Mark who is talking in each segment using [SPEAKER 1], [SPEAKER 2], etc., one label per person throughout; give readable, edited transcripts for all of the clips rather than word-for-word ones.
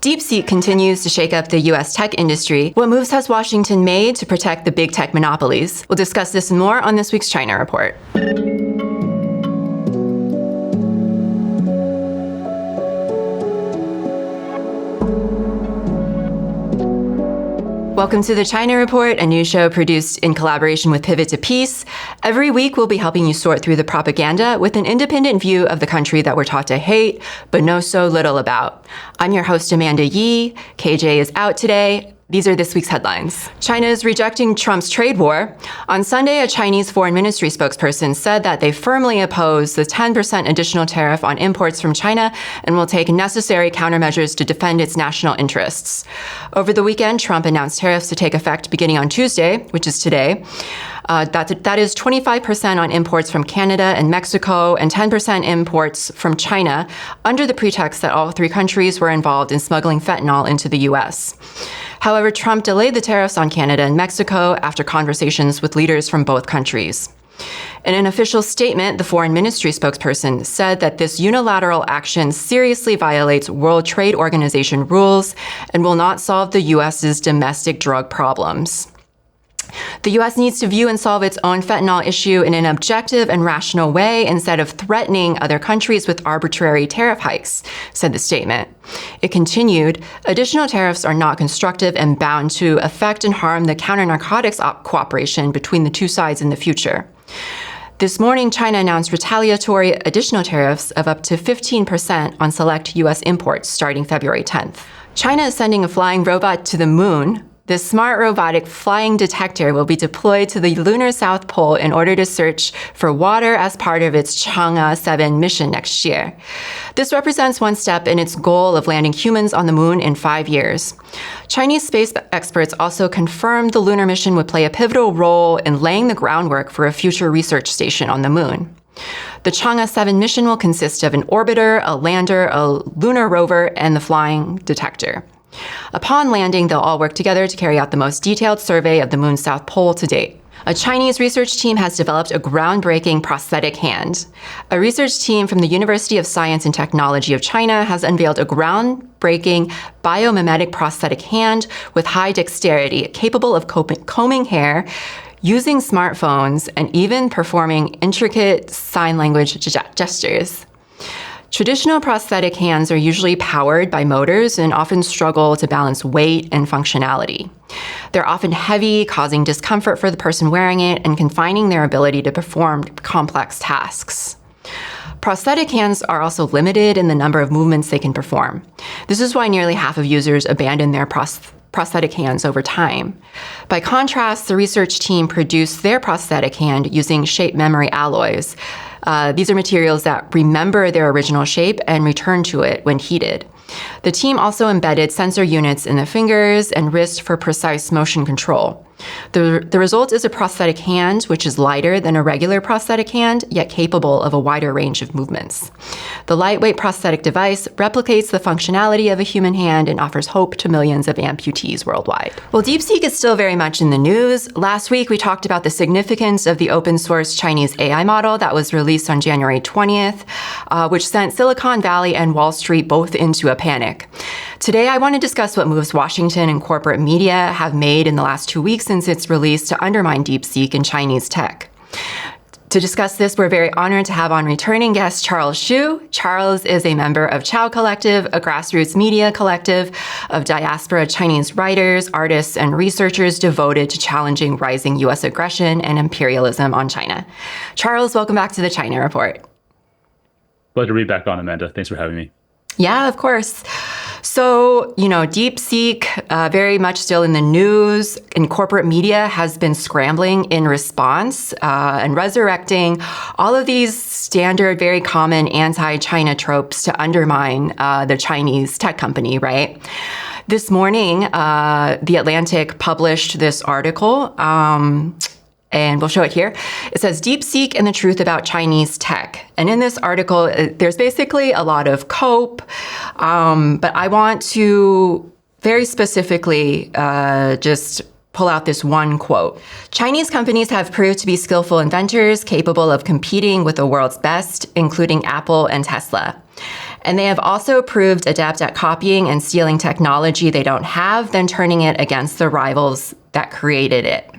[SPEAKER 1] DeepSeek continues to shake up the U.S. tech industry. What moves has Washington made to protect the big tech monopolies? We'll discuss this and more on this week's China Report. Welcome to the China Report, a news show produced in collaboration with Pivot to Peace. Every week, we'll be helping you sort through the propaganda with an independent view of the country that we're taught to hate, but know so little about. I'm your host, Amanda Yee. KJ is out today. These are this week's headlines. China is rejecting Trump's trade war. On Sunday, a Chinese foreign ministry spokesperson said that they firmly oppose the 10% additional tariff on imports from China and will take necessary countermeasures to defend its national interests. Over the weekend, Trump announced tariffs to take effect beginning on Tuesday, which is today. That is 25% on imports from Canada and Mexico and 10% imports from China, under the pretext that all three countries were involved in smuggling fentanyl into the U.S. However, Trump delayed the tariffs on Canada and Mexico after conversations with leaders from both countries. In an official statement, the foreign ministry spokesperson said that this unilateral action seriously violates World Trade Organization rules and will not solve the U.S.'s domestic drug problems. The U.S. needs to view and solve its own fentanyl issue in an objective and rational way instead of threatening other countries with arbitrary tariff hikes, said the statement. It continued, additional tariffs are not constructive and bound to affect and harm the counter-narcotics cooperation between the two sides in the future. This morning, China announced retaliatory additional tariffs of up to 15% on select U.S. imports starting February 10th. China is sending a flying robot to the moon. This smart robotic flying detector will be deployed to the Lunar South Pole in order to search for water as part of its Chang'e 7 mission next year. This represents one step in its goal of landing humans on the moon in 5 years. Chinese space experts also confirmed the lunar mission would play a pivotal role in laying the groundwork for a future research station on the moon. The Chang'e 7 mission will consist of an orbiter, a lander, a lunar rover, and the flying detector. Upon landing, they'll all work together to carry out the most detailed survey of the moon's south pole to date. A Chinese research team has developed a groundbreaking prosthetic hand. A research team from the University of Science and Technology of China has unveiled a groundbreaking biomimetic prosthetic hand with high dexterity, capable of combing hair, using smartphones, and even performing intricate sign language gestures. Traditional prosthetic hands are usually powered by motors and often struggle to balance weight and functionality. They're often heavy, causing discomfort for the person wearing it and confining their ability to perform complex tasks. Prosthetic hands are also limited in the number of movements they can perform. This is why nearly half of users abandon their prosthetic hands over time. By contrast, the research team produced their prosthetic hand using shape memory alloys. These are materials that remember their original shape and return to it when heated. The team also embedded sensor units in the fingers and wrist for precise motion control. The result is a prosthetic hand, which is lighter than a regular prosthetic hand, yet capable of a wider range of movements. The lightweight prosthetic device replicates the functionality of a human hand and offers hope to millions of amputees worldwide. Well, DeepSeek is still very much in the news. Last week, we talked about the significance of the open source Chinese AI model that was released on January 20th, which sent Silicon Valley and Wall Street both into a panic. Today, I want to discuss what moves Washington and corporate media have made in the last 2 weeks since its release to undermine DeepSeek in Chinese tech. To discuss this, we're very honored to have on returning guest Charles Hsu. Charles is a member of Qiao Collective, a grassroots media collective of diaspora Chinese writers, artists, and researchers devoted to challenging rising U.S. aggression and imperialism on China. Charles, welcome back to the China Report.
[SPEAKER 2] Pleasure to be back on, Amanda. Thanks for having me.
[SPEAKER 1] Yeah, of course. So, DeepSeek, very much still in the news, and corporate media has been scrambling in response and resurrecting all of these standard, very common anti-China tropes to undermine the Chinese tech company, right? This morning, The Atlantic published this article, and we'll show it here. It says, DeepSeek and the Truth About Chinese Tech. And in this article, there's basically a lot of cope, but I want to very specifically just pull out this one quote. Chinese companies have proved to be skillful inventors capable of competing with the world's best, including Apple and Tesla. And they have also proved adept at copying and stealing technology they don't have, then turning it against the rivals that created it.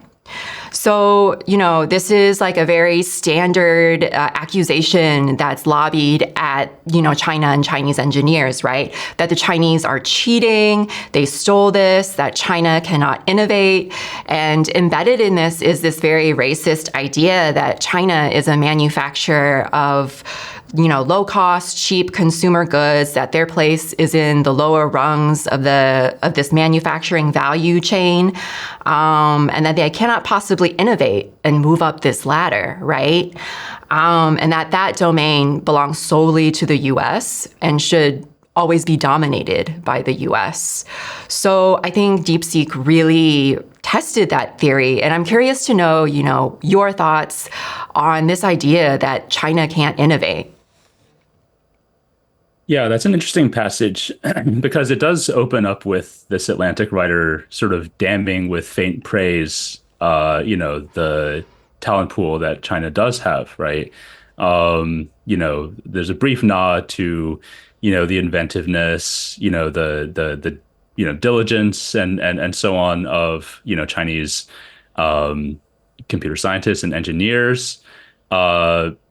[SPEAKER 1] So, this is like a very standard accusation that's lobbied at, China and Chinese engineers, right? That the Chinese are cheating, they stole this, that China cannot innovate. And embedded in this is this very racist idea that China is a manufacturer of low-cost, cheap consumer goods, that their place is in the lower rungs of this manufacturing value chain, and that they cannot possibly innovate and move up this ladder, right? And that domain belongs solely to the U.S. and should always be dominated by the U.S. So I think DeepSeek really tested that theory. And I'm curious to know, your thoughts on this idea that China can't innovate.
[SPEAKER 2] Yeah, that's an interesting passage because it does open up with this Atlantic writer sort of damning with faint praise, the talent pool that China does have, right? There's a brief nod to, the inventiveness, the diligence and so on of, Chinese computer scientists and engineers.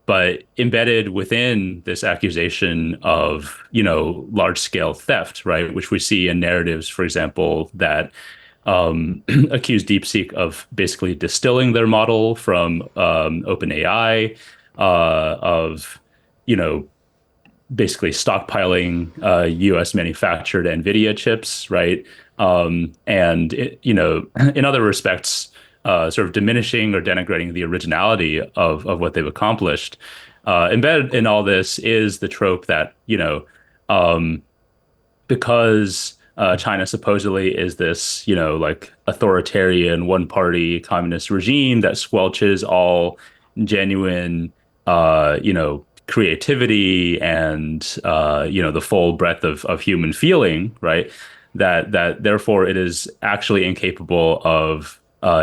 [SPEAKER 2] But embedded within this accusation of, large scale theft, right, which we see in narratives, for example, that accuse DeepSeek of basically distilling their model from OpenAI, of, basically stockpiling U.S. manufactured NVIDIA chips, right, in other respects, sort of diminishing or denigrating the originality of what they've accomplished. Embedded in all this is the trope that, because China supposedly is this, like authoritarian one-party communist regime that squelches all genuine, creativity and, the full breadth of human feeling, right? That therefore it is actually incapable of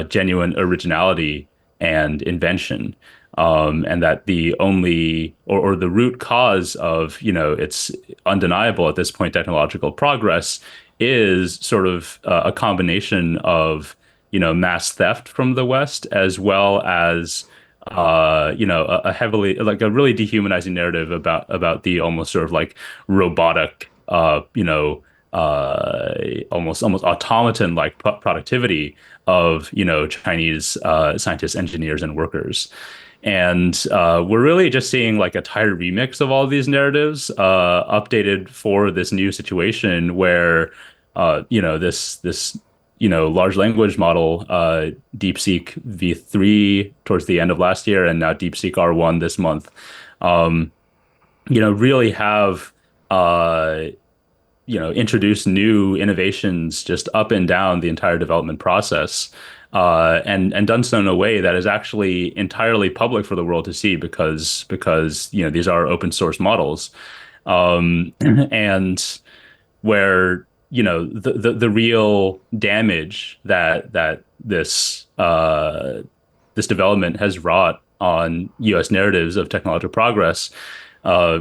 [SPEAKER 2] genuine originality and invention, and that the only or the root cause of it's undeniable at this point technological progress is sort of a combination of mass theft from the West as well as a heavily like a really dehumanizing narrative about the almost sort of like robotic almost automaton like productivity of Chinese scientists, engineers, and workers. And we're really just seeing like a tired remix of all of these narratives, updated for this new situation where this large language model, DeepSeek V3 towards the end of last year, and now DeepSeek R1 this month, really have introduce new innovations just up and down the entire development process, and done so in a way that is actually entirely public for the world to see because these are open source models, and where the real damage that this development has wrought on U.S. narratives of technological progress,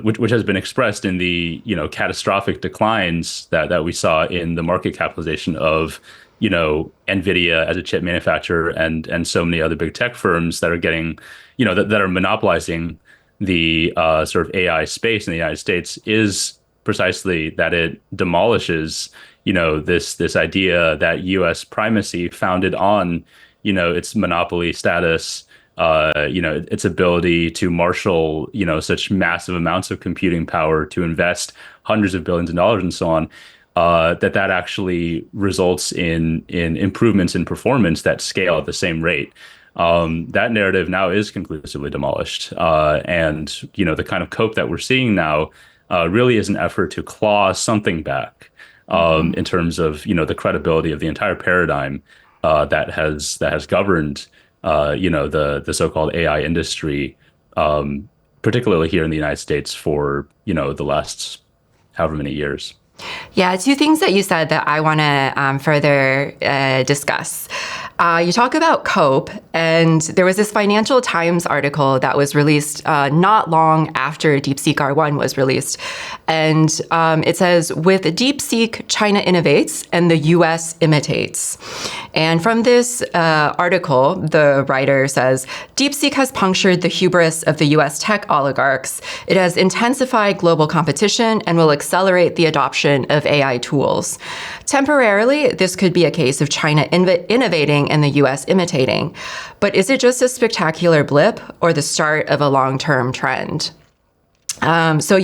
[SPEAKER 2] which has been expressed in the catastrophic declines that we saw in the market capitalization of NVIDIA as a chip manufacturer and so many other big tech firms that are getting that are monopolizing the sort of AI space in the United States, is precisely that it demolishes this idea that U.S. primacy founded on its monopoly status, its ability to marshal, such massive amounts of computing power to invest hundreds of billions of dollars and so on, that actually results in improvements in performance that scale at the same rate. That narrative now is conclusively demolished. And, the kind of cope that we're seeing now really is an effort to claw something back, in terms of, the credibility of the entire paradigm that has governed the so-called AI industry, particularly here in the United States for, the last however many years.
[SPEAKER 1] Yeah, two things that you said that I want to further discuss. You talk about COPE, and there was this Financial Times article that was released not long after DeepSeek R1 was released. And it says, with DeepSeek, China innovates and the U.S. imitates. And from this article, the writer says, DeepSeek has punctured the hubris of the U.S. tech oligarchs. It has intensified global competition and will accelerate the adoption of AI tools. Temporarily, this could be a case of China innovating and the U.S. imitating. But is it just a spectacular blip or the start of a long-term trend? So,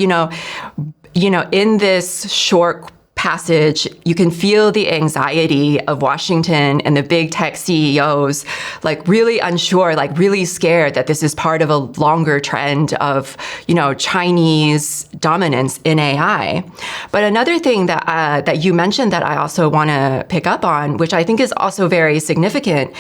[SPEAKER 1] in this short passage, you can feel the anxiety of Washington and the big tech CEOs, like really unsure, like really scared that this is part of a longer trend of, Chinese dominance in AI. But another thing that you mentioned that I also want to pick up on, which I think is also very significant,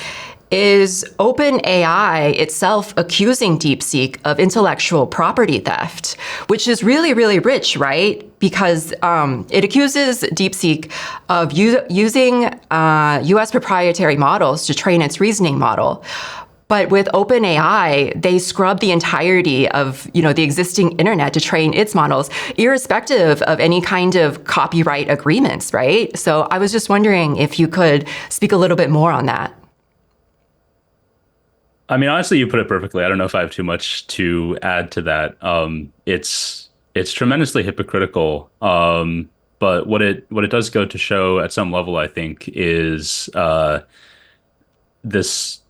[SPEAKER 1] is OpenAI itself accusing DeepSeek of intellectual property theft, which is really, really rich, right? Because it accuses DeepSeek of using U.S. proprietary models to train its reasoning model. But with OpenAI, they scrub the entirety of, the existing internet to train its models, irrespective of any kind of copyright agreements, right? So I was just wondering if you could speak a little bit more on that.
[SPEAKER 2] I mean, honestly, you put it perfectly. I don't know if I have too much to add to that. It's tremendously hypocritical. But what it does go to show at some level, I think, is this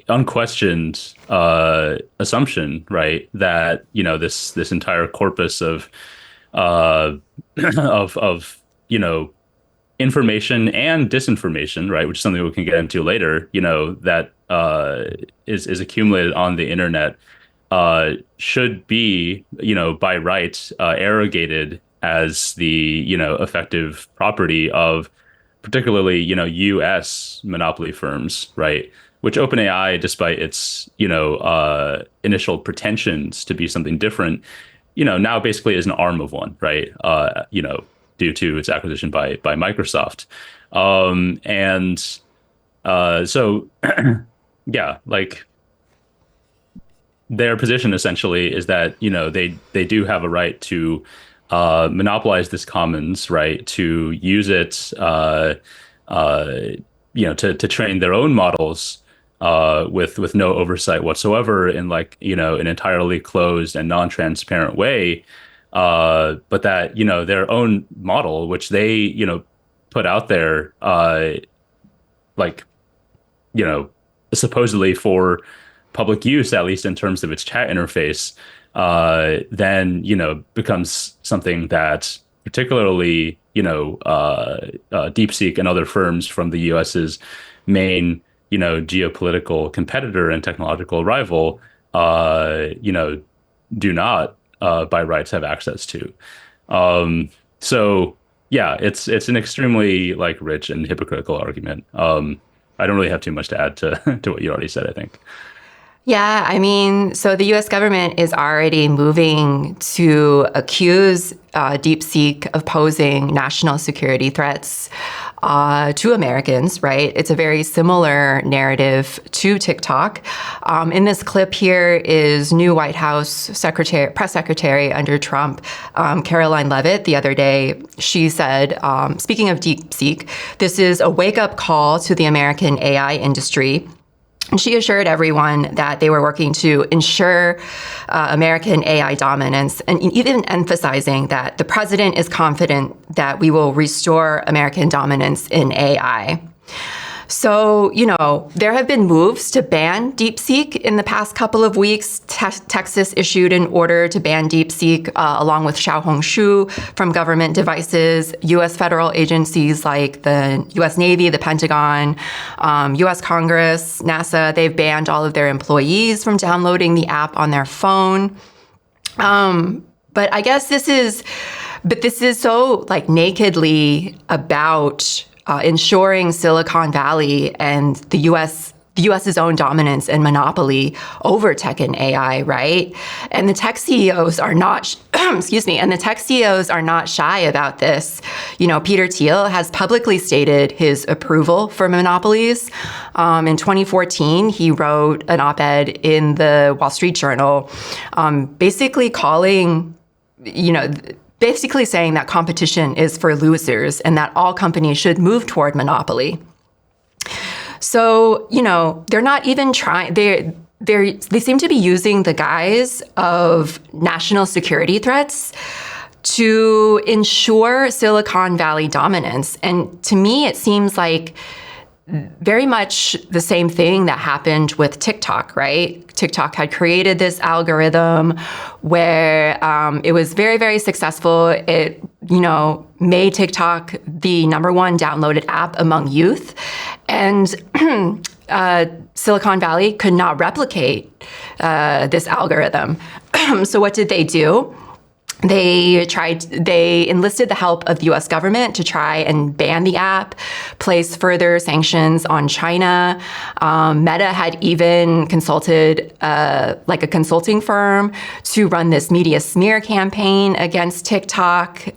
[SPEAKER 2] unquestioned assumption, right, that this entire corpus of information and disinformation, right, which is something we can get into later, that is accumulated on the internet, should be, by right, arrogated as the, effective property of particularly, U.S. monopoly firms, right? Which OpenAI, despite its, initial pretensions to be something different, now basically is an arm of one, right? Due to its acquisition by Microsoft. So yeah, like their position essentially is that, they do have a right to monopolize this commons, right? To use it, to train their own models with no oversight whatsoever in an entirely closed and non-transparent way. But that, their own model, which they, put out there, supposedly for public use, at least in terms of its chat interface, then, becomes something that particularly, DeepSeek and other firms from the US's main, geopolitical competitor and technological rival, do not, by rights, have access to. So yeah, it's an extremely rich and hypocritical argument. I don't really have too much to add to what you already said, I think.
[SPEAKER 1] Yeah, I mean, so the U.S. government is already moving to accuse DeepSeek of posing national security threats to Americans, right? It's a very similar narrative to TikTok. In this clip here is new White House press secretary under Trump, Caroline Leavitt, the other day. She said, speaking of DeepSeek, this is a wake-up call to the American AI industry. And she assured everyone that they were working to ensure American AI dominance, and even emphasizing that the president is confident that we will restore American dominance in AI. So, there have been moves to ban DeepSeek in the past couple of weeks. Texas issued an order to ban DeepSeek along with Xiaohongshu from government devices. U.S. federal agencies like the U.S. Navy, the Pentagon, U.S. Congress, NASA, they've banned all of their employees from downloading the app on their phone. But I guess this is so nakedly about ensuring Silicon Valley and the U.S. the US's own dominance and monopoly over tech and AI, right? And the tech CEOs are not, excuse me, and the tech CEOs are not shy about this. Peter Thiel has publicly stated his approval for monopolies. In 2014, he wrote an op-ed in the Wall Street Journal, basically basically saying that competition is for losers and that all companies should move toward monopoly. So, they're not even trying, they seem to be using the guise of national security threats to ensure Silicon Valley dominance. And to me, it seems like very much the same thing that happened with TikTok, right? TikTok had created this algorithm where it was very, very successful. It, made TikTok the #1 downloaded app among youth. And Silicon Valley could not replicate this algorithm. So what did they do? They enlisted the help of the U.S. government to try and ban the app, place further sanctions on China. Meta had even consulted a consulting firm to run this media smear campaign against TikTok,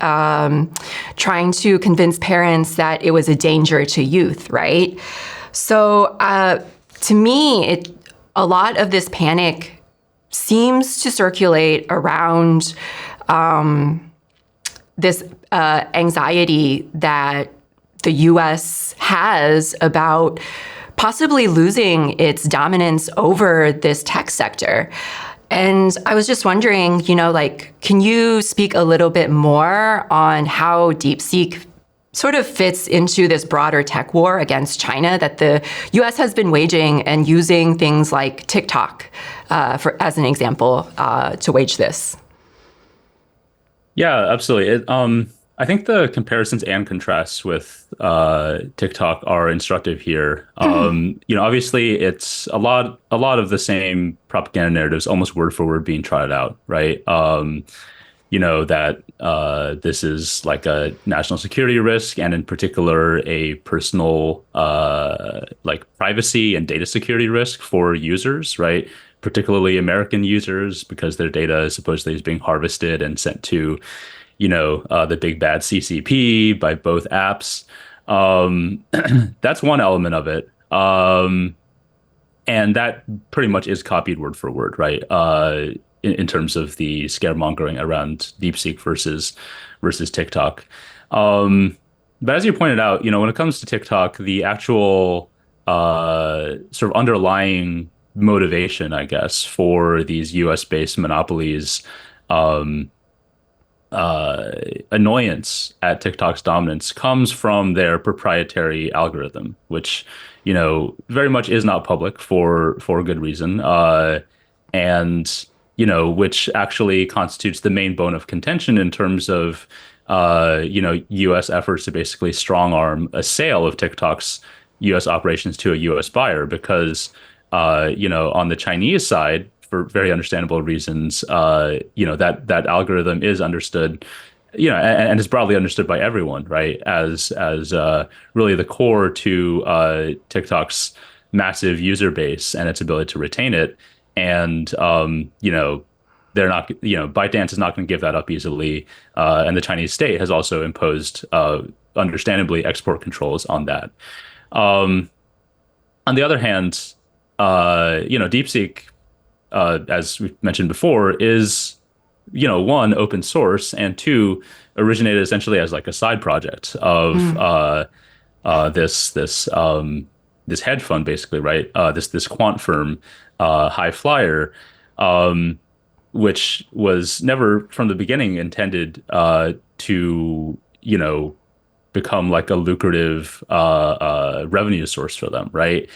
[SPEAKER 1] trying to convince parents that it was a danger to youth, right? So to me, a lot of this panic seems to circulate around this anxiety that the U.S. has about possibly losing its dominance over this tech sector. And I was just wondering, can you speak a little bit more on how DeepSeek sort of fits into this broader tech war against China that the U.S. has been waging and using things like TikTok as an example to wage this?
[SPEAKER 2] Yeah, absolutely. I think the comparisons and contrasts with TikTok are instructive here. Obviously, it's a lot of the same propaganda narratives, almost word for word, being trotted out, right? That this is like a national security risk, and in particular, a personal privacy and data security risk for users, right? Particularly American users, because their data supposedly is being harvested and sent to, the big bad CCP by both apps. That's one element of it. And that pretty much is copied word for word, right? In terms of the scaremongering around DeepSeek versus TikTok. But as you pointed out, when it comes to TikTok, the actual sort of underlying motivation, I guess, for these US-based monopolies, annoyance at TikTok's dominance comes from their proprietary algorithm, which, very much is not public for good reason, and which actually constitutes the main bone of contention in terms of US efforts to basically strong arm a sale of TikTok's US operations to a US buyer, because on the Chinese side, for very understandable reasons, that algorithm is understood, and is broadly understood by everyone, right, as really the core to TikTok's massive user base and its ability to retain it. And they're not, ByteDance is not going to give that up easily, and the Chinese state has also imposed, understandably, export controls on that. On the other hand, DeepSeek, as we mentioned before, is, one, open source, and two, originated essentially as like a side project of this hedge fund, basically, right? This quant firm, High Flyer, which was never from the beginning intended to, become like a lucrative revenue source for them, right?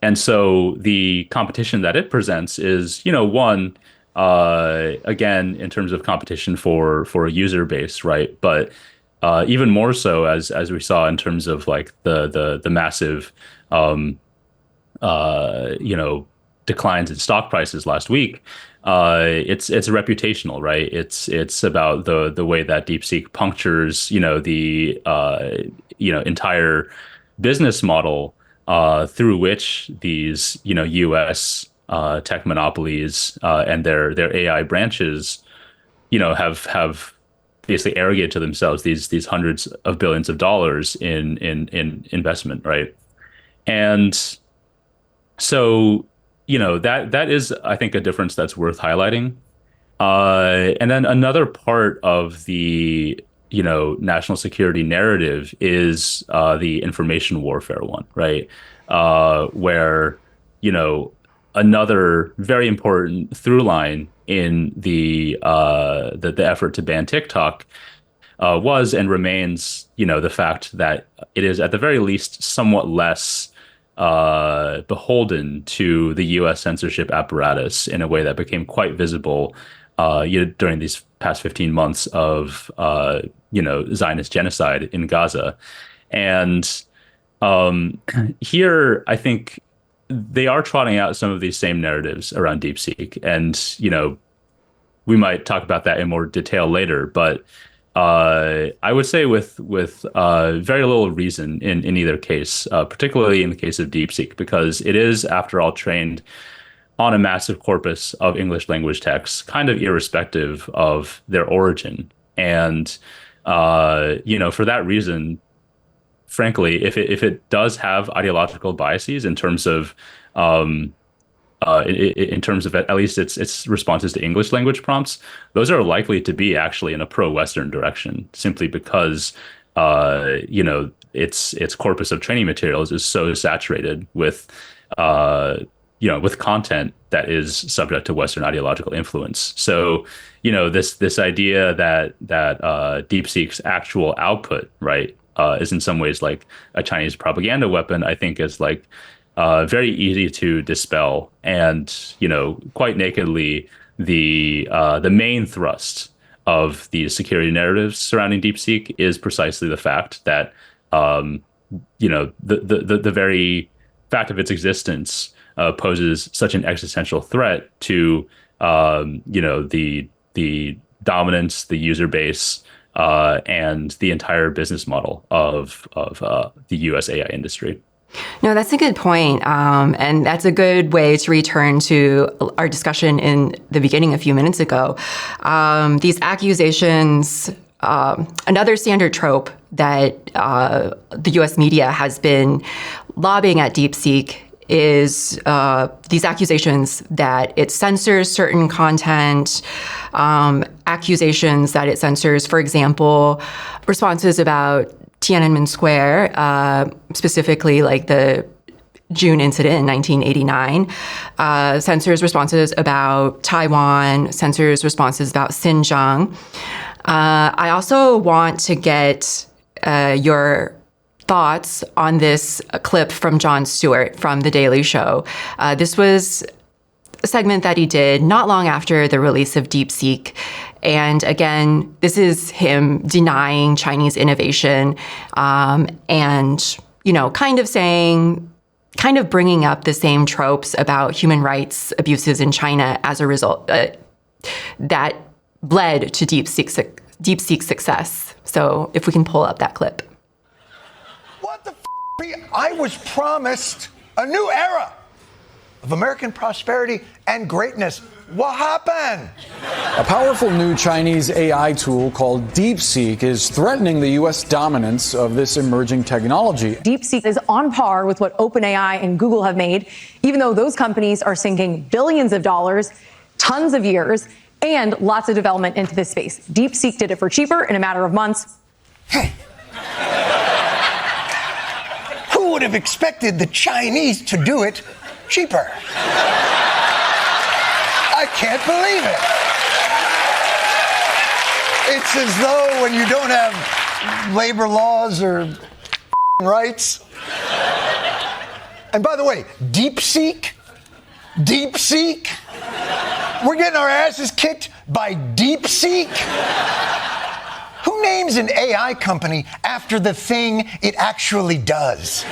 [SPEAKER 2] And so the competition that it presents is, one, again, in terms of competition for a user base, right? But even more so, as we saw in terms of like the massive, declines in stock prices last week, it's reputational, right? It's about the way that DeepSeek punctures, the entire business model through which these, U.S. Tech monopolies and their AI branches, have basically arrogated to themselves these hundreds of billions of dollars in investment, right? And so, that is, I think, a difference that's worth highlighting. And then another part of the, national security narrative is the information warfare one, right? Where, another very important through line in the effort to ban TikTok was and remains, the fact that it is at the very least somewhat less beholden to the U.S. censorship apparatus in a way that became quite visible during these past 15 months of Zionist genocide in Gaza. And here, I think they are trotting out some of these same narratives around DeepSeek. And, we might talk about that in more detail later. But I would say with very little reason in either case, particularly in the case of DeepSeek, because it is, after all, trained on a massive corpus of English language texts, kind of irrespective of their origin. And, for that reason, frankly, if it does have ideological biases in terms of at least its responses to English language prompts, those are likely to be actually in a pro-Western direction, simply because its corpus of training materials is so saturated with with content that is subject to Western ideological influence. So this idea that DeepSeek's actual output, right, is in some ways like a Chinese propaganda weapon, I think is like very easy to dispel. And, quite nakedly, the main thrust of these security narratives surrounding DeepSeek is precisely the fact that, the very fact of its existence poses such an existential threat to, the dominance, the user base, and the entire business model of the U.S. AI industry.
[SPEAKER 1] No, that's a good point. And that's a good way to return to our discussion in the beginning a few minutes ago. These accusations, another standard trope that the U.S. media has been lobbying at DeepSeek is these accusations that it censors certain content, accusations that it censors, for example, responses about Tiananmen Square, specifically like the June incident in 1989, censors responses about Taiwan, censors responses about Xinjiang. I also want to get your thoughts on this clip from Jon Stewart from The Daily Show. This was a segment that he did not long after the release of DeepSeek. And again, this is him denying Chinese innovation and, kind of bringing up the same tropes about human rights abuses in China as a result that led to DeepSeek's success. So if we can pull up that clip.
[SPEAKER 3] What the I was promised a new era of American prosperity and greatness. What happened?
[SPEAKER 4] A powerful new Chinese AI tool called DeepSeek is threatening the U.S. dominance of this emerging technology.
[SPEAKER 5] DeepSeek is on par with what OpenAI and Google have made, even though those companies are sinking billions of dollars, tons of years, and lots of development into this space. DeepSeek did it for cheaper in a matter of months.
[SPEAKER 3] Who would have expected the Chinese to do it cheaper? I can't believe it. It's as though when you don't have labor laws or rights. And by the way, DeepSeek? We're getting our asses kicked by DeepSeek? Who names an AI company after the thing it actually does?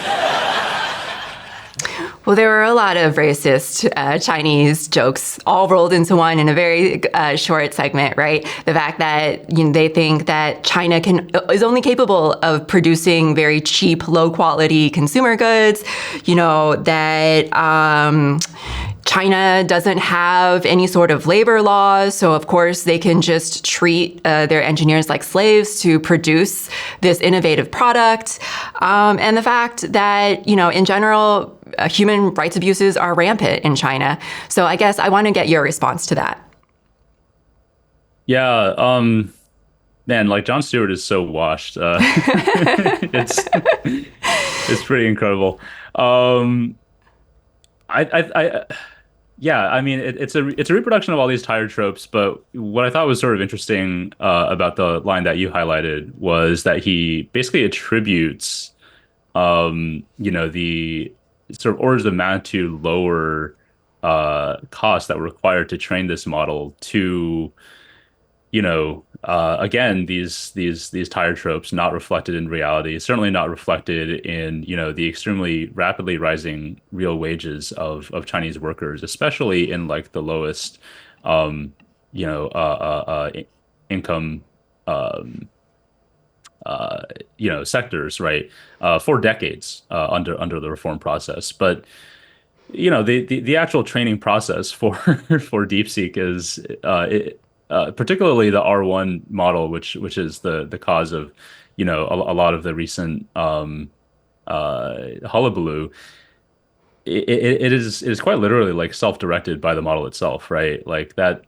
[SPEAKER 1] Well, there were a lot of racist Chinese jokes all rolled into one in a very short segment, right? The fact that they think that China is only capable of producing very cheap, low quality consumer goods, that China doesn't have any sort of labor laws, so of course they can just treat their engineers like slaves to produce this innovative product. And the fact that, in general, human rights abuses are rampant in China. So I guess I want to get your response to that.
[SPEAKER 2] Yeah, man, like Jon Stewart is so washed. It's pretty incredible. I Yeah, I mean it's a reproduction of all these tired tropes, but what I thought was sort of interesting about the line that you highlighted was that he basically attributes the sort of orders of magnitude lower costs that were required to train this model to again, these tired tropes not reflected in reality, certainly not reflected in, the extremely rapidly rising real wages of Chinese workers, especially in like the lowest, income, sectors, right? For decades, under the reform process. But, the actual training process for, for DeepSeek is, particularly the R1 model, which is the cause of, a lot of the recent hullabaloo. It is quite literally like self-directed by the model itself, right? Like that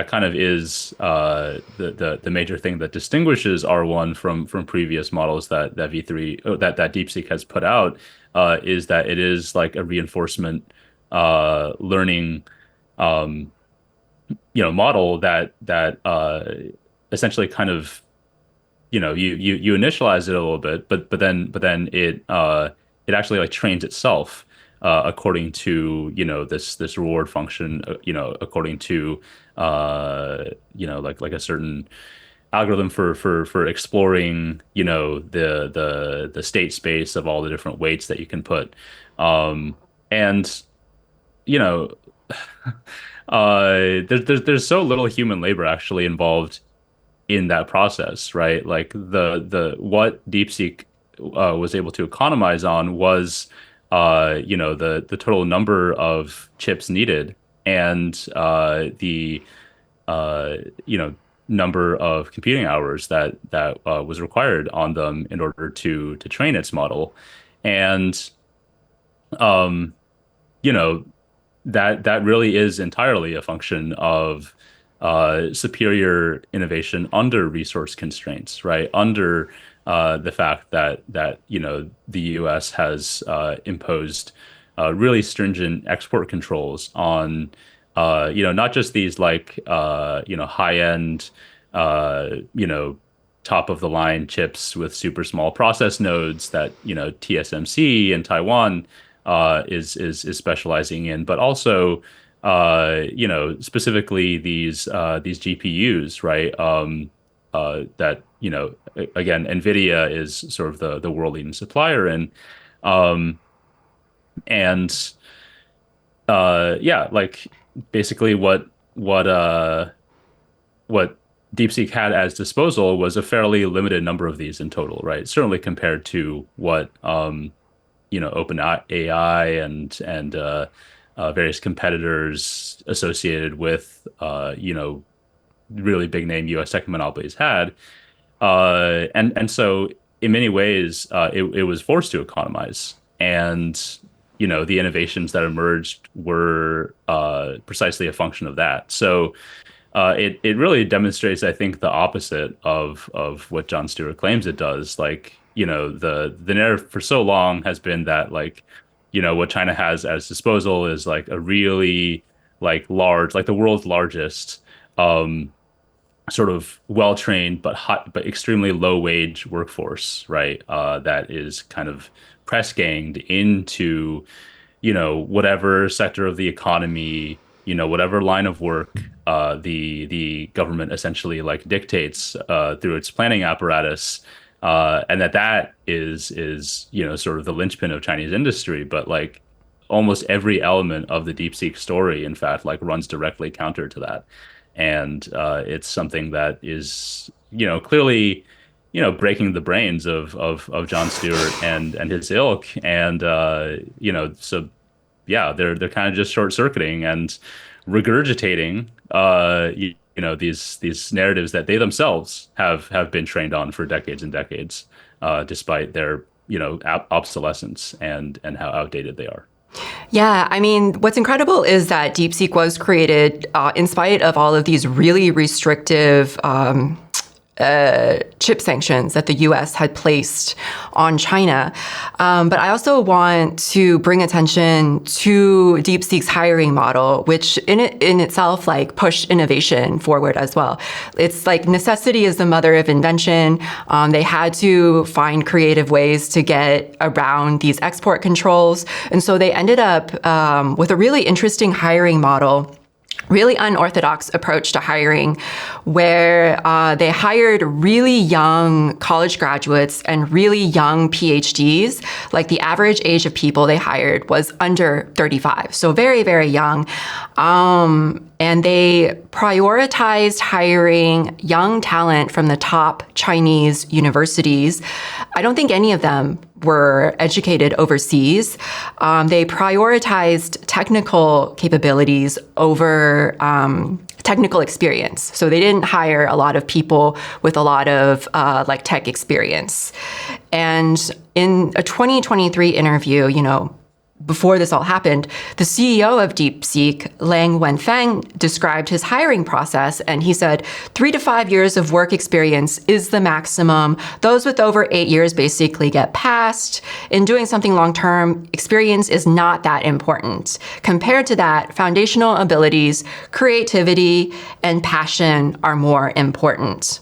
[SPEAKER 2] kind of is the major thing that distinguishes R1 from previous models that V3 that DeepSeek has put out, is that it is like a reinforcement learning model that essentially kind of you initialize it a little bit, but then it actually like trains itself according to this reward function, according to like a certain algorithm for exploring the state space of all the different weights that you can put, and you know there's so little human labor actually involved in that process, right? Like the what DeepSeek was able to economize on was the total number of chips needed, and the number of computing hours that was required on them in order to train its model. And you know that really is entirely a function of superior innovation under resource constraints, right? Under the fact that the U.S. has imposed really stringent export controls on not just these like high end top of the line chips with super small process nodes that TSMC in Taiwan is specializing in, but also specifically these GPUs, right? That again, NVIDIA is sort of the world leading supplier in, and yeah, like basically what DeepSeek had as disposal was a fairly limited number of these in total, right? Certainly compared to what OpenAI and various competitors associated with really big name U.S. tech monopolies had, and so in many ways it was forced to economize, and the innovations that emerged were precisely a function of that. So it really demonstrates, I think, the opposite of what Jon Stewart claims it does. Like the narrative for so long has been that like what China has at its disposal is like a really like large, like the world's largest sort of well-trained but extremely low-wage workforce, right? That is kind of press ganged into whatever sector of the economy, whatever line of work the government essentially like dictates through its planning apparatus, and that is sort of the linchpin of Chinese industry. But like almost every element of the DeepSeek story, in fact, like runs directly counter to that. And it's something that is, clearly, breaking the brains of Jon Stewart and his ilk. And, so yeah, they're kind of just short circuiting and regurgitating, these narratives that they themselves have been trained on for decades and decades, despite their, obsolescence and how outdated they are.
[SPEAKER 1] Yeah, I mean, what's incredible is that DeepSeek was created in spite of all of these really restrictive chip sanctions that the U.S. had placed on China. But I also want to bring attention to DeepSeek's hiring model, which in itself like pushed innovation forward as well. It's like necessity is the mother of invention. They had to find creative ways to get around these export controls. And so they ended up with a really interesting hiring model, really unorthodox approach to hiring, where they hired really young college graduates and really young PhDs. Like the average age of people they hired was under 35, so very, very young. And they prioritized hiring young talent from the top Chinese universities. I don't think any of them were educated overseas. They prioritized technical capabilities over technical experience. So they didn't hire a lot of people with a lot of like tech experience. And in a 2023 interview, before this all happened, the CEO of DeepSeek, Lang Wenfeng, described his hiring process, and he said 3 to 5 years of work experience is the maximum. Those with over 8 years basically get passed. In doing something long-term, experience is not that important. Compared to that, foundational abilities, creativity, and passion are more important.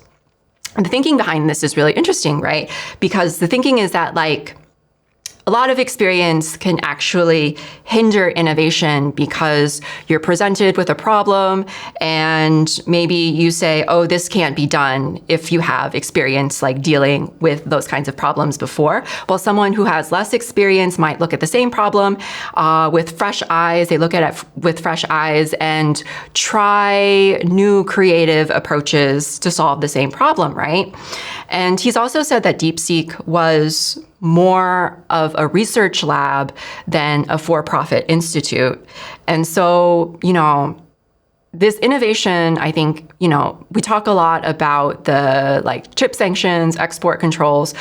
[SPEAKER 1] And the thinking behind this is really interesting, right? Because the thinking is that a lot of experience can actually hinder innovation because you're presented with a problem and maybe you say, oh, this can't be done if you have experience like dealing with those kinds of problems before. While someone who has less experience might look at the same problem with fresh eyes. They look at it with fresh eyes and try new creative approaches to solve the same problem, right? And he's also said that DeepSeek was more of a research lab than a for-profit institute. And so, this innovation, I think, we talk a lot about the chip sanctions, export controls,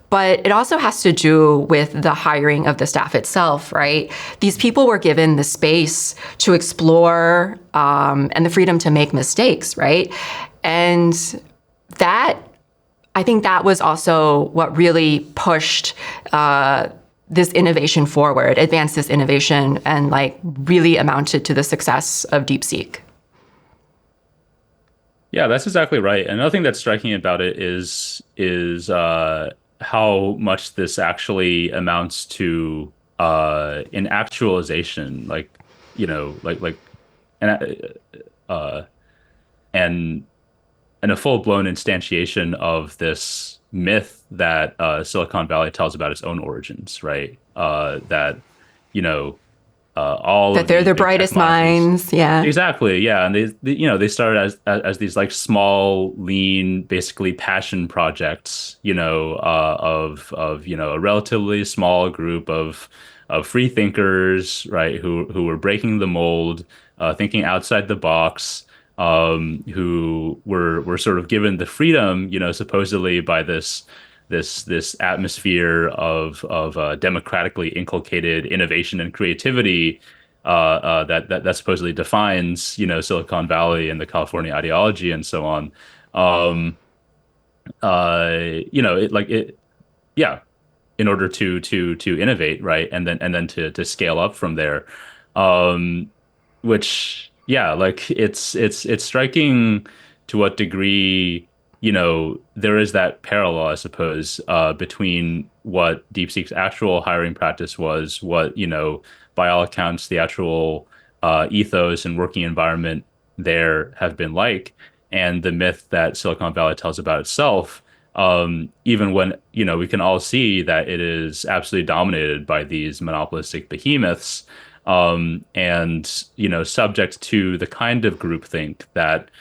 [SPEAKER 1] but it also has to do with the hiring of the staff itself, right? These people were given the space to explore and the freedom to make mistakes, right? And I think that was also what really pushed this innovation forward, advanced this innovation, and really amounted to the success of DeepSeek.
[SPEAKER 2] Yeah, that's exactly right. Another thing that's striking about it is how much this actually amounts to an actualization, and a full-blown instantiation of this myth that Silicon Valley tells about its own origins, right? That all
[SPEAKER 1] that
[SPEAKER 2] of
[SPEAKER 1] they're
[SPEAKER 2] these
[SPEAKER 1] the
[SPEAKER 2] big
[SPEAKER 1] brightest
[SPEAKER 2] technologies.
[SPEAKER 1] minds, yeah.
[SPEAKER 2] Exactly, yeah, and they started as these small, lean, basically passion projects, of a relatively small group of free thinkers, right, who were breaking the mold, thinking outside the box. Who were sort of given the freedom, supposedly by this atmosphere of democratically inculcated innovation and creativity that supposedly defines, Silicon Valley and the California ideology and so on. Yeah, in order to innovate, right, and then to scale up from there, which. Yeah, it's striking to what degree, there is that parallel, I suppose, between what DeepSeek's actual hiring practice was, what, by all accounts, the actual ethos and working environment there have been like, and the myth that Silicon Valley tells about itself, even when, we can all see that it is absolutely dominated by these monopolistic behemoths, and, subject to the kind of groupthink that,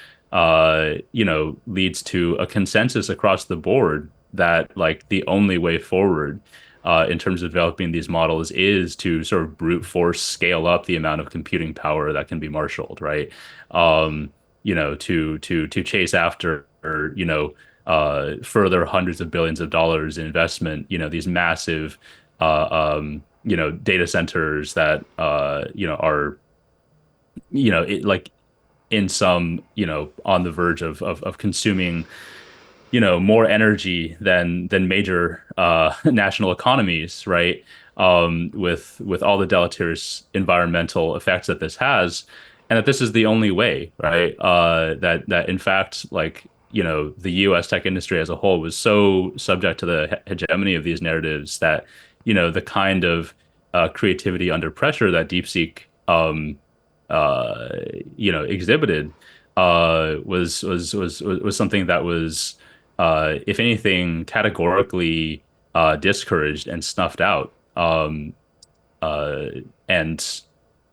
[SPEAKER 2] leads to a consensus across the board that like the only way forward in terms of developing these models is to sort of brute force scale up the amount of computing power that can be marshaled, right? To chase after, further hundreds of billions of dollars in investment, these massive, data centers that, are, like in some, on the verge of consuming, more energy than major national economies, right? With all the deleterious environmental effects that this has, and that this is the only way, right? That in fact, like, the U.S. tech industry as a whole was so subject to the hegemony of these narratives that, the kind of creativity under pressure that DeepSeek, exhibited, was something that was, if anything, categorically discouraged and snuffed out. And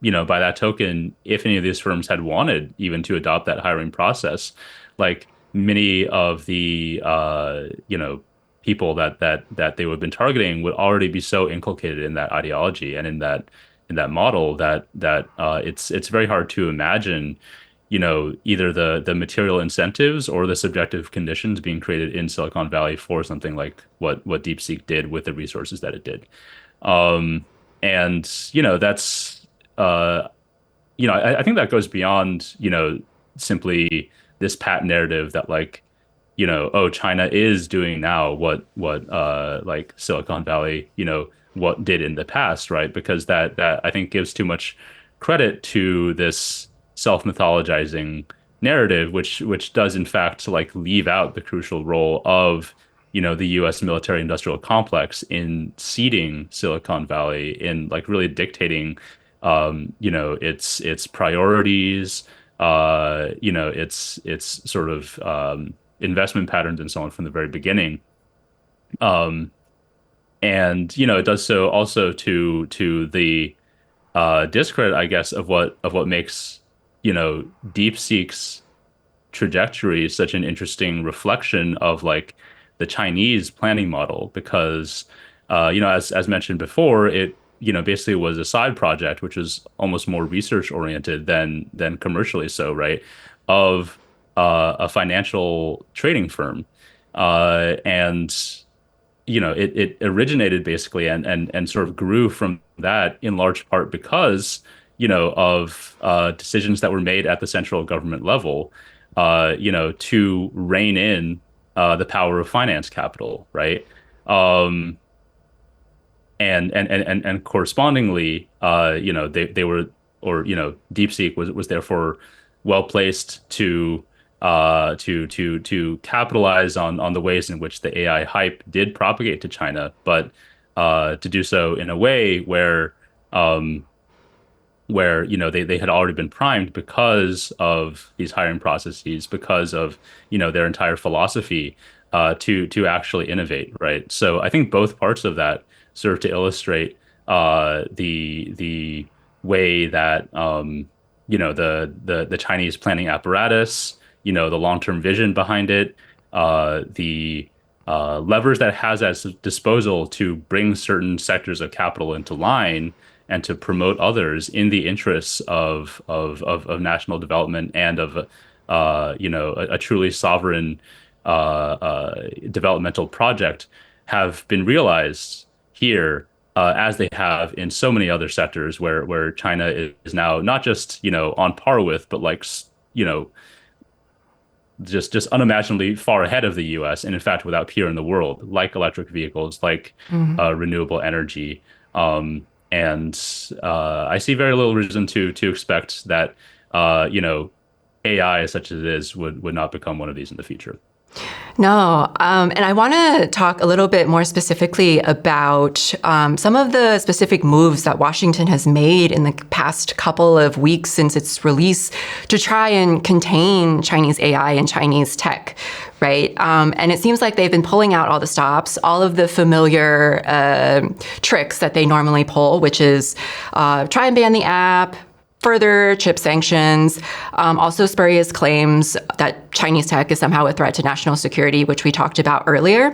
[SPEAKER 2] by that token, if any of these firms had wanted even to adopt that hiring process, like many of the people that they would have been targeting would already be so inculcated in that ideology and in that model that it's very hard to imagine, either the material incentives or the subjective conditions being created in Silicon Valley for something like what DeepSeek did with the resources that it did. And that's I think that goes beyond, simply this pat narrative that like, oh, China is doing now what like Silicon Valley, what did in the past, right? Because that I think gives too much credit to this self-mythologizing narrative, which does in fact like leave out the crucial role of, the U.S. military industrial complex in seeding Silicon Valley, in like really dictating, its priorities, its sort of investment patterns and so on from the very beginning. And it does so also to the discredit, I guess, of what makes, DeepSeek's trajectory is such an interesting reflection of like the Chinese planning model, because as mentioned before, it basically was a side project, which is almost more research oriented than commercially so, right, of a financial trading firm, and it originated basically and sort of grew from that in large part because of decisions that were made at the central government level, to rein in the power of finance capital, right? And correspondingly, they were, or DeepSeek was therefore well placed to capitalize on the ways in which the AI hype did propagate to China, but to do so in a way where they had already been primed because of these hiring processes, because of their entire philosophy, to actually innovate, right? So I think both parts of that serve to illustrate the way that the Chinese planning apparatus, the long-term vision behind it, the levers that it has at its disposal to bring certain sectors of capital into line and to promote others in the interests of national development and of a truly sovereign developmental project have been realized here, as they have in so many other sectors where China is now not just on par with, but like just unimaginably far ahead of the U.S. and in fact without peer in the world, like electric vehicles, like renewable energy. And I see very little reason to expect that AI, such as it is, would not become one of these in the future.
[SPEAKER 1] No, and I want to talk a little bit more specifically about some of the specific moves that Washington has made in the past couple of weeks since its release to try and contain Chinese AI and Chinese tech, right? And it seems like they've been pulling out all the stops, all of the familiar tricks that they normally pull, which is try and ban the app, further chip sanctions, also spurious claims that Chinese tech is somehow a threat to national security, which we talked about earlier.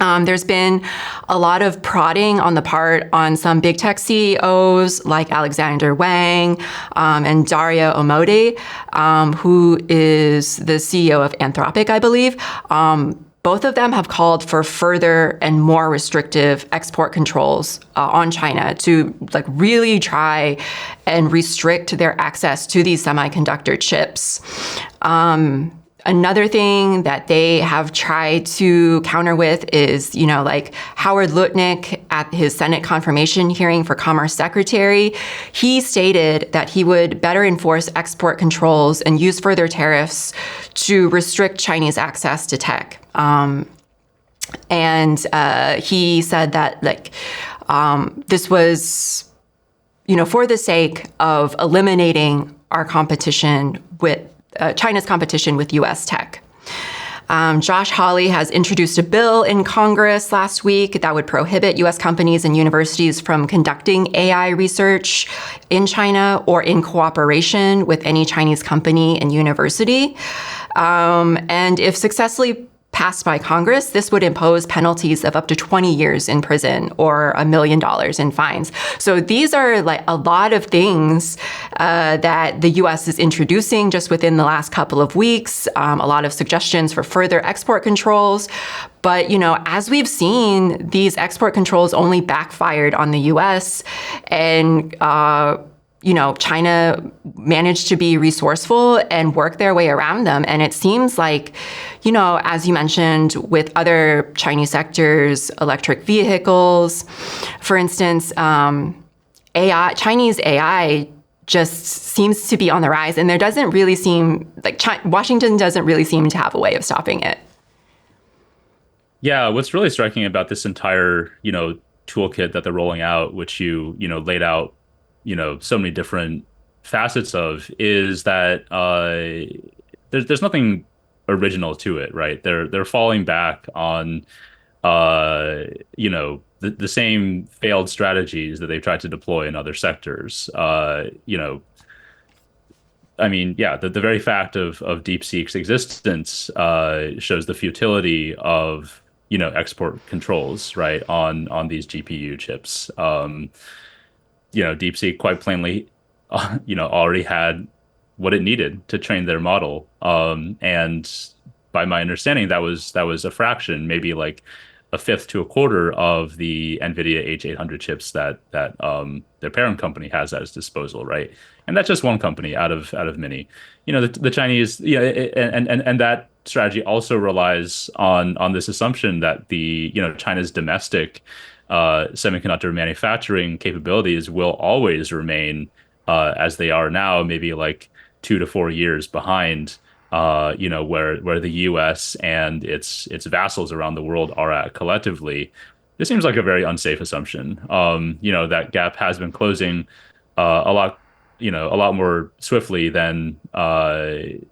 [SPEAKER 1] There's been a lot of prodding on the part on some big tech CEOs like Alexander Wang and Dario Amodei, who is the CEO of Anthropic, I believe. Both of them have called for further and more restrictive export controls on China to really try and restrict their access to these semiconductor chips. Another thing that they have tried to counter with is, Howard Lutnick at his Senate confirmation hearing for Commerce Secretary. He stated that he would better enforce export controls and use further tariffs to restrict Chinese access to tech. And he said that this was, for the sake of eliminating our competition with China's competition with U.S. tech. Josh Hawley has introduced a bill in Congress last week that would prohibit U.S. companies and universities from conducting AI research in China or in cooperation with any Chinese company and university. And if successfully passed by Congress, this would impose penalties of up to 20 years in prison or $1 million in fines. So these are a lot of things that the U.S. is introducing just within the last couple of weeks, a lot of suggestions for further export controls. But, as we've seen, these export controls only backfired on the U.S. and China managed to be resourceful and work their way around them. And it seems like, as you mentioned, with other Chinese sectors, electric vehicles, for instance, Chinese AI just seems to be on the rise. And there doesn't really seem Washington doesn't really seem to have a way of stopping it.
[SPEAKER 2] Yeah, what's really striking about this entire, toolkit that they're rolling out, which you laid out, so many different facets of, is that there's nothing original to it, right? They're falling back on the same failed strategies that they've tried to deploy in other sectors. The very fact of DeepSeek's existence shows the futility of export controls, right, on these GPU chips. DeepSeek quite plainly, already had what it needed to train their model. And by my understanding, that was a fraction, maybe like a fifth to a quarter of the NVIDIA H800 chips that their parent company has at its disposal, right? And that's just one company out of many. The Chinese, and that strategy also relies on this assumption that China's domestic semiconductor manufacturing capabilities will always remain as they are now, maybe like 2 to 4 years behind, where the U.S. and its vassals around the world are at collectively. This seems like a very unsafe assumption. That gap has been closing a lot more swiftly than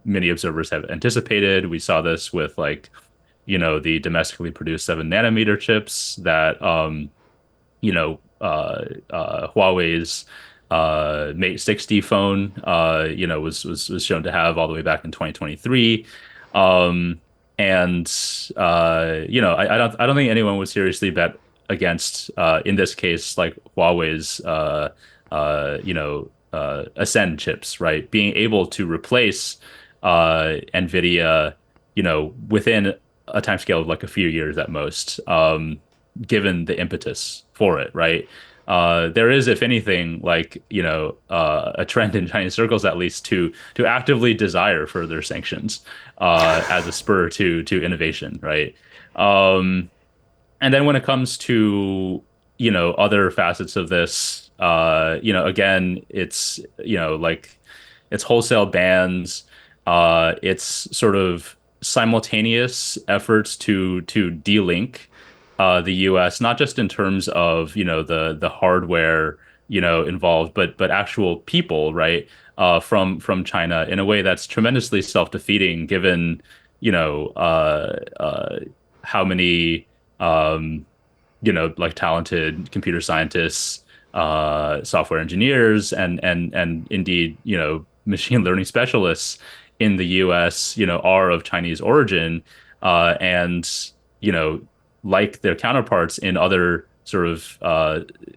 [SPEAKER 2] many observers have anticipated. We saw this with the domestically produced 7-nanometer chips that Huawei's Mate 60 phone was shown to have all the way back in 2023. I don't think anyone would seriously bet against in this case like Huawei's Ascend chips, right? Being able to replace NVIDIA within a timescale of like a few years at most, given the impetus for it, right? There is, if anything, a trend in Chinese circles, at least, to actively desire further sanctions as a spur to innovation, right? And then when it comes to other facets of this, again, it's it's wholesale bans, it's sort of simultaneous efforts to de-link the U.S., not just in terms of, the hardware, involved, but actual people, right, from China in a way that's tremendously self-defeating, given, how many, like talented computer scientists, software engineers, and indeed, machine learning specialists in the U.S., are of Chinese origin, and, like their counterparts in other sort of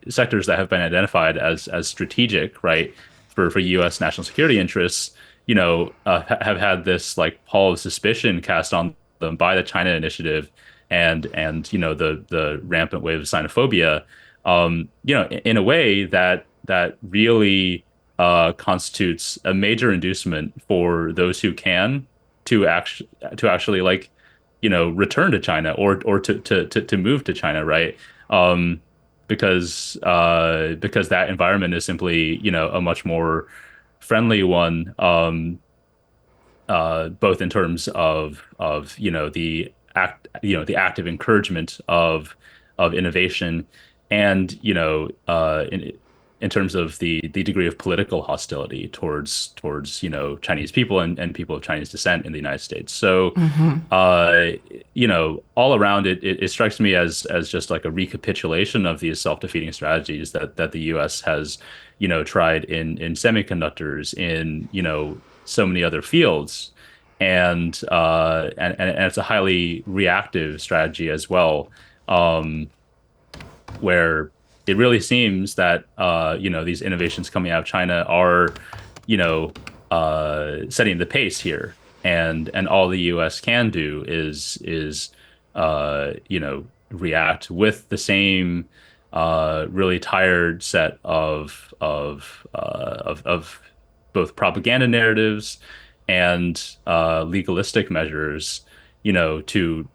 [SPEAKER 2] sectors that have been identified as strategic, right, for U.S. national security interests, have had this like pall of suspicion cast on them by the China Initiative and the rampant wave of xenophobia, in a way that really constitutes a major inducement for those who can to actually like return to China or to move to China, right? Because that environment is simply a much more friendly one, both in terms of the active encouragement of innovation, and in terms of the degree of political hostility towards Chinese people and people of Chinese descent in the United States. So all around it strikes me as just like a recapitulation of these self-defeating strategies that the US has tried in semiconductors, in so many other fields, and it's a highly reactive strategy as well, where it really seems that these innovations coming out of China are setting the pace here, and all the U.S. can do is react with the same really tired set of both propaganda narratives and legalistic measures, to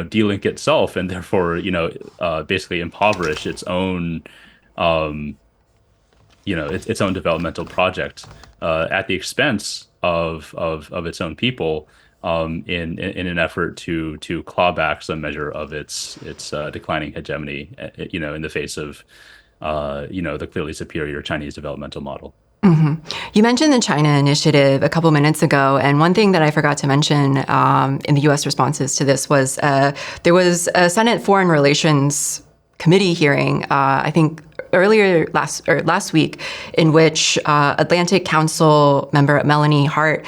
[SPEAKER 2] de-link itself, and therefore basically impoverish its own its own developmental project at the expense of its own people, in an effort to claw back some measure of its declining hegemony, in the face of the clearly superior Chinese developmental model.
[SPEAKER 1] Mm-hmm. You mentioned the China Initiative a couple minutes ago, and one thing that I forgot to mention in the U.S. responses to this was there was a Senate Foreign Relations Committee hearing, I think earlier last week, in which Atlantic Council member Melanie Hart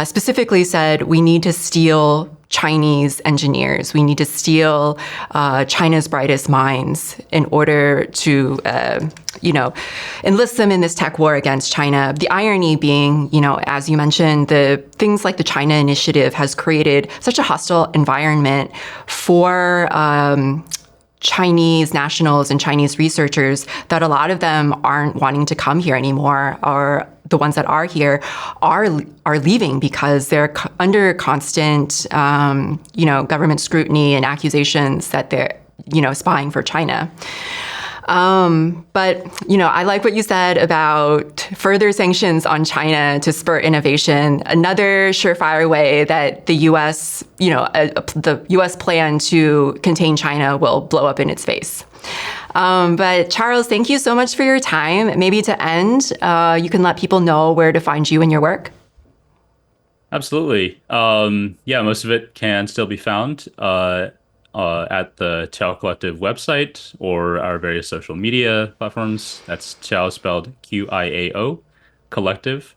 [SPEAKER 1] specifically said we need to steal Chinese engineers. We need to steal China's brightest minds in order to, enlist them in this tech war against China. The irony being, as you mentioned, the things like the China Initiative has created such a hostile environment for Chinese nationals and Chinese researchers that a lot of them aren't wanting to come here anymore, or the ones that are here are leaving because they're under constant, government scrutiny and accusations that they're, spying for China. But I like what you said about further sanctions on China to spur innovation. Another surefire way that the U.S., the U.S. plan to contain China will blow up in its face. But Charles, thank you so much for your time. Maybe to end, you can let people know where to find you and your work.
[SPEAKER 2] Absolutely. Most of it can still be found at the Qiao Collective website or our various social media platforms. That's Qiao spelled Qiao Collective.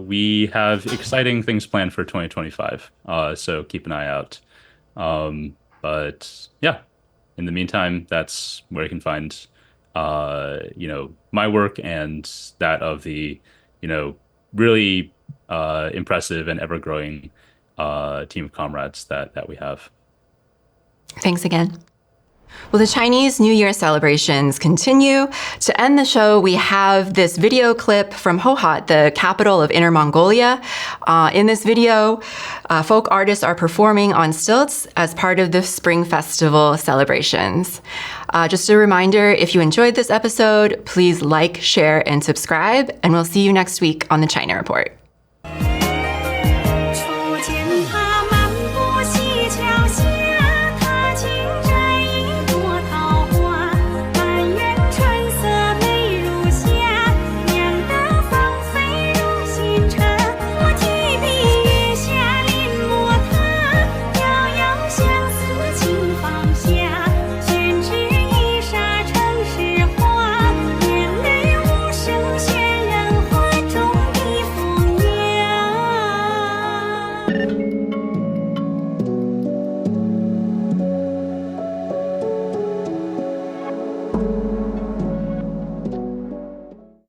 [SPEAKER 2] We have exciting things planned for 2025. So keep an eye out. In the meantime, that's where you can find, my work and that of the, really impressive and ever-growing team of comrades that we have.
[SPEAKER 1] Thanks again. Well, the Chinese New Year celebrations continue. To end the show, we have this video clip from Hohhot, the capital of Inner Mongolia. In this video, folk artists are performing on stilts as part of the Spring Festival celebrations. Just a reminder, if you enjoyed this episode, please like, share, and subscribe, and we'll see you next week on the China Report.